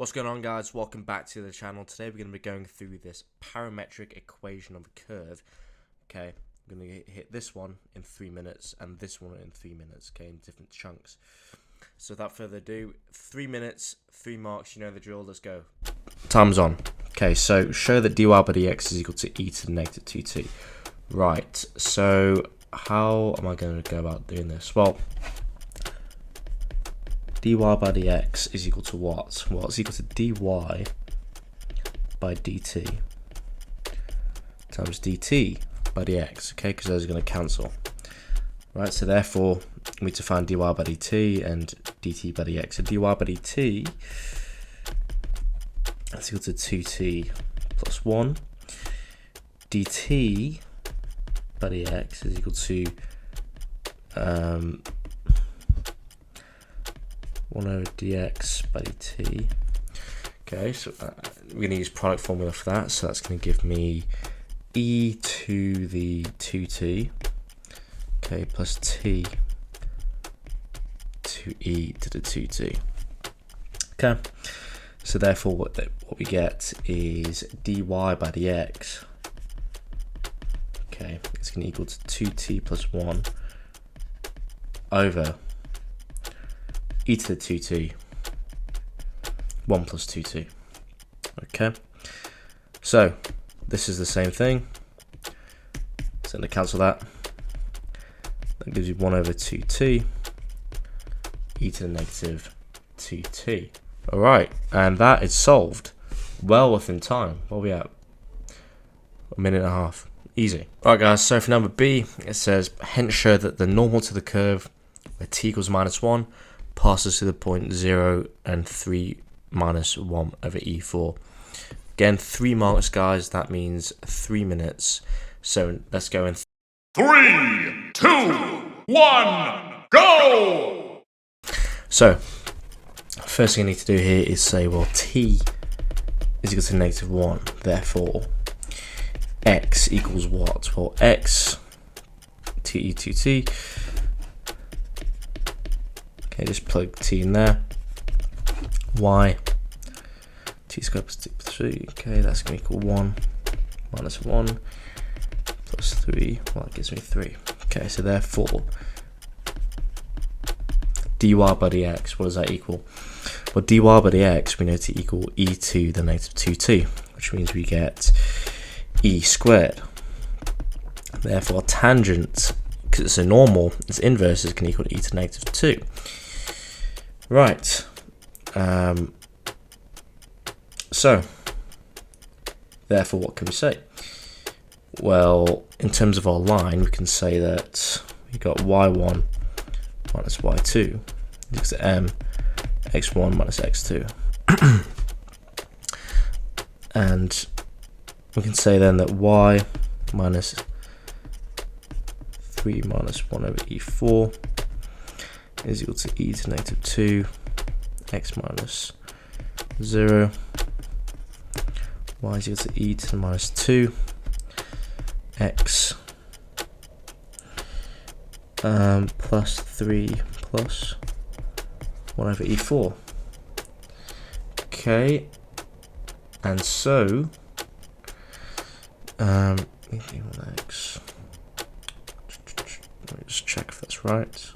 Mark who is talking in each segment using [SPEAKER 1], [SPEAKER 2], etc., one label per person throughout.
[SPEAKER 1] What's going on, guys? Welcome back to the channel. Today we're going to be going through this parametric equation of a curve. Okay, I'm going to hit this one in 3 minutes and this one in 3 minutes, okay, in different chunks. So without further ado, 3 minutes, 3 marks, you know the drill, let's go. Time's on. Okay, so show that dy by dx is equal to e to the negative 2t. Right, so how am I going to go about doing this? Well, dy by dx is equal to what? Well, it's equal to dy by dt times dt by dx, okay, because those are going to cancel. Right, so therefore, we need to find dy by dt and dt by dx. So dy by dt is equal to 2t plus 1. dt by dx is equal to 1 over dx by dt. Okay, so we're going to use product formula for that. So that's going to give me e to the 2t, okay, plus t to e to the 2t. Okay, so therefore what we get is dy by dx. Okay, it's going to equal to 2t plus 1 over e to the 2t, 1 plus 2t. Okay, so this is the same thing. So I'm going to cancel that. That gives you 1 over 2t, e to the negative 2t. Alright, and that is solved well within time. What are we at? 1.5 minutes. Easy. Alright guys, so for number B, it says, hence show that the normal to the curve where t equals -1 passes to the point 0 and 3 minus 1 over e4. Again, 3 marks, guys. That means 3 minutes. So let's go in
[SPEAKER 2] 3, 2, 1, go!
[SPEAKER 1] So first thing I need to do here is say, well, t is equal to -1. Therefore, x equals what? Well, x te 2t. Okay, just plug t in there. Y t squared plus 2 plus 3. Okay, that's going to equal 1 minus 1 plus 3. Well, that gives me 3. Okay, so therefore, dy by dx, what does that equal? Well, dy by dx we know to equal e to the negative 2t, which means we get e squared. Therefore, tangent, because it's a normal, its inverse is going to equal e to the negative 2. Right. So, therefore, what can we say? Well, in terms of our line, we can say that we got y1 minus y2 equals to m x1 minus x2. And we can say then that y minus 3 minus 1 over e4 is equal to e to negative 2 x minus 0, y is equal to e to the minus 2 x plus 3 plus 1 over e4. Okay, and so x. Let me just check if that's right.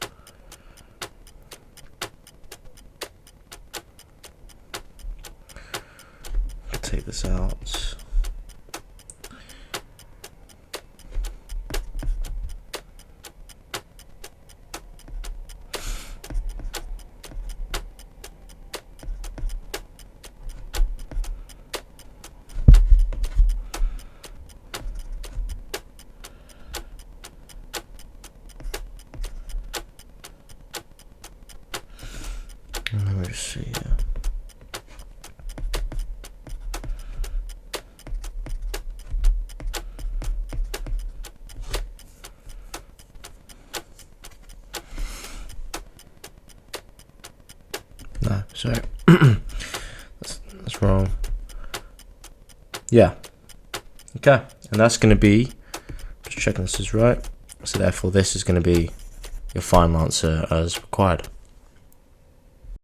[SPEAKER 1] Take this out. Let me see here. No, sorry. that's wrong. Yeah. Okay, and that's going to be, just checking this is right. So therefore this is going to be your final answer as required.